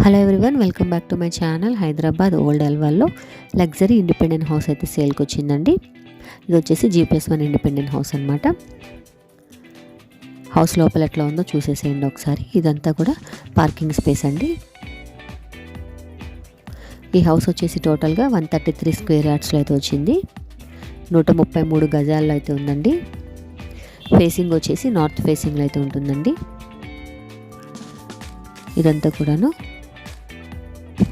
Hello everyone, welcome back to my channel. Hyderabad old అల్వాల్లో luxury independent house అయితే సేల్కి వచ్చిందండి. ఇది వచ్చేసి G+1 ఇండిపెండెంట్ హౌస్ అనమాట. హౌస్ లోపల ఎట్లా ఉందో చూసేసేయండి ఒకసారి. ఇదంతా కూడా పార్కింగ్ స్పేస్ అండి. ఈ హౌస్ వచ్చేసి టోటల్గా 133 స్క్వేర్ యార్డ్స్లో అయితే వచ్చింది. 133 గజాల్లో అయితే ఉందండి. ఫేసింగ్ వచ్చేసి నార్త్ ఫేసింగ్లో అయితే ఉంటుందండి. ఇదంతా కూడాను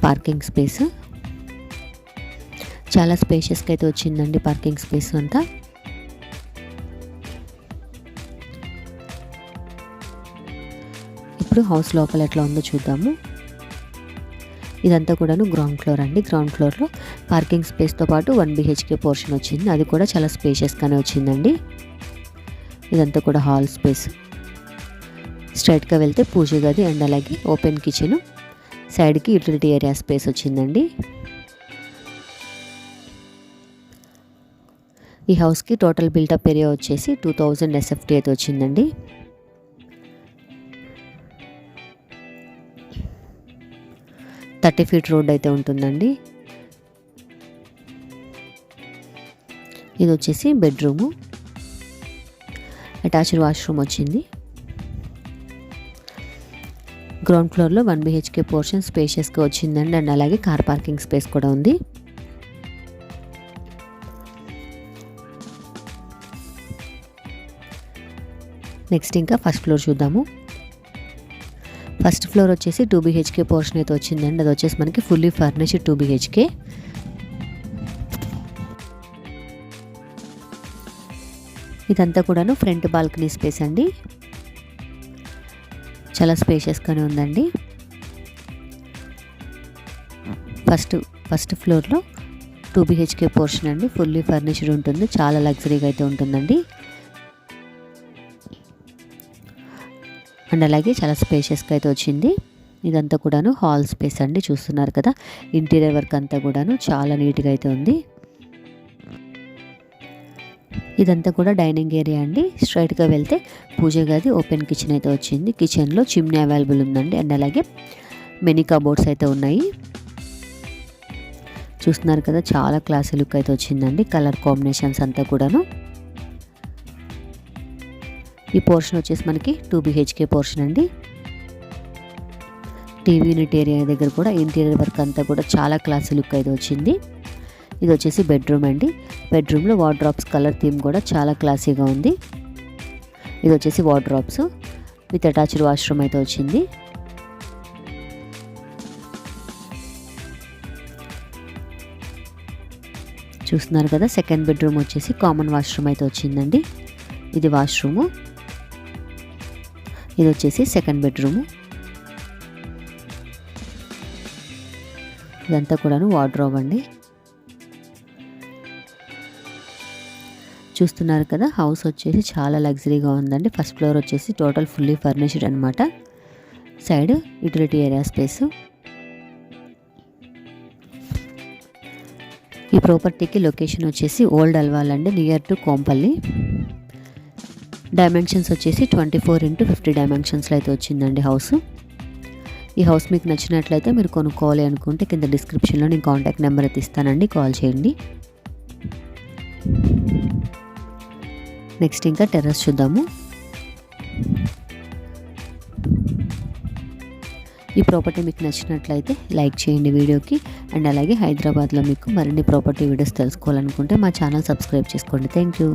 పార్కింగ్ స్పేస్. చాలా స్పేషియస్గా అయితే వచ్చిందండి పార్కింగ్ స్పేస్ అంతా. ఇప్పుడు హౌస్ లోపల ఎట్లా ఉందో చూద్దాము. ఇదంతా కూడాను గ్రౌండ్ ఫ్లోర్ అండి. గ్రౌండ్ ఫ్లోర్లో పార్కింగ్ స్పేస్తో పాటు 1 BHK పోర్షన్ వచ్చింది. అది కూడా చాలా స్పేషియస్గానే వచ్చిందండి. ఇదంతా కూడా హాల్ స్పేస్. స్ట్రైట్గా వెళ్తే పూజ గది అండ్ అలాగే ఓపెన్ కిచెన్, సైడ్కి యూటిలిటీ ఏరియా స్పేస్ వచ్చిందండి. ఈ హౌస్కి టోటల్ బిల్టప్ ఏరియా వచ్చేసి 2000 SFT అయితే వచ్చిందండి. $30 feet రోడ్ అయితే ఉంటుందండి. ఇది వచ్చేసి బెడ్రూము, అటాచ్డ్ వాష్రూమ్ వచ్చింది. గ్రౌండ్ ఫ్లోర్లో 1 BHK పోర్షన్ స్పేషియస్గా వచ్చిందండి. అండ్ అలాగే కార్ పార్కింగ్ స్పేస్ కూడా ఉంది. నెక్స్ట్ ఇంకా ఫస్ట్ ఫ్లోర్ చూద్దాము. ఫస్ట్ ఫ్లోర్ వచ్చేసి 2 BHK పోర్షన్ అయితే వచ్చిందండి. అది వచ్చేసి మనకి ఫుల్లీ ఫర్నిష్డ్ 2 BHK. ఇదంతా కూడాను ఫ్రంట్ బాల్కనీ స్పేస్ అండి. చాలా స్పేషియస్గానే ఉందండి. ఫస్ట్ ఫ్లోర్లో 2 BHK పోర్షన్ అండి. ఫుల్లీ ఫర్నిష్డ్ ఉంటుంది. చాలా లగ్జరీగా అయితే ఉంటుందండి. అండ్ అలాగే చాలా స్పేషియస్గా అయితే వచ్చింది. ఇదంతా కూడాను హాల్ స్పేస్ అండి. చూస్తున్నారు కదా, ఇంటీరియర్ వర్క్ అంతా కూడాను చాలా నీట్గా అయితే ఉంది. ఇదంతా కూడా డైనింగ్ ఏరియా అండి. స్ట్రైట్గా వెళ్తే పూజ గది, ఓపెన్ కిచెన్ అయితే వచ్చింది. కిచెన్లో చిమ్నీ అవైలబుల్ ఉందండి. అండ్ అలాగే మెనీ కబోర్డ్స్ అయితే ఉన్నాయి. చూస్తున్నారు కదా, చాలా క్లాసీ లుక్ అయితే వచ్చిందండి. కలర్ కాంబినేషన్స్ అంతా కూడాను. ఈ పోర్షన్ వచ్చేసి మనకి 2 BHK పోర్షన్ అండి. టీవీ యూనిట్ ఏరియా దగ్గర కూడా ఇంటీరియర్ వర్క్ అంతా కూడా చాలా క్లాసీ లుక్ అయితే వచ్చింది. ఇది వచ్చేసి బెడ్రూమ్ అండి. బెడ్రూమ్లో వార్డ్రాప్స్ కలర్ థీమ్ కూడా చాలా క్లాసీగా ఉంది. ఇది వచ్చేసి వార్డ్రాప్స్ విత్ అటాచ్డ్ వాష్రూమ్ అయితే వచ్చింది. చూస్తున్నారు కదా, సెకండ్ బెడ్రూమ్ వచ్చేసి కామన్ వాష్రూమ్ అయితే వచ్చిందండి. ఇది వాష్రూము. ఇది వచ్చేసి సెకండ్ బెడ్రూము. ఇదంతా కూడాను వార్డ్రోబ్ అండి. చూస్తున్నారు కదా, హౌస్ వచ్చేసి చాలా లగ్జరీగా ఉందండి. ఫస్ట్ ఫ్లోర్ వచ్చేసి టోటల్ ఫుల్లీ ఫర్నిష్డ్ అనమాట. Side utility area space. ఈ ప్రాపర్టీకి లొకేషన్ వచ్చేసి ఓల్డ్ అల్వాల్ అండి, నియర్ టు కోంపల్లి. డైమెన్షన్స్ వచ్చేసి 24x50 డైమెన్షన్స్లో అయితే వచ్చిందండి హౌస్. ఈ హౌస్ మీకు నచ్చినట్లయితే మీరు కొనుక్కోవాలి అనుకుంటే కింద డిస్క్రిప్షన్లో నేను కాంటాక్ట్ నెంబర్ అయితే ఇస్తానండి, కాల్ చేయండి. నెక్స్ట్ ఇంకా టెర్రస్ చూద్దాము. ఈ ప్రాపర్టీ మీకు నచ్చినట్లయితే లైక్ చేయండి వీడియోకి. అండ్ అలాగే హైదరాబాద్లో మీకు మరిన్ని ప్రాపర్టీ వీడియోస్ తెలుసుకోవాలనుకుంటే మా ఛానల్ సబ్స్క్రైబ్ చేసుకోండి. Thank you.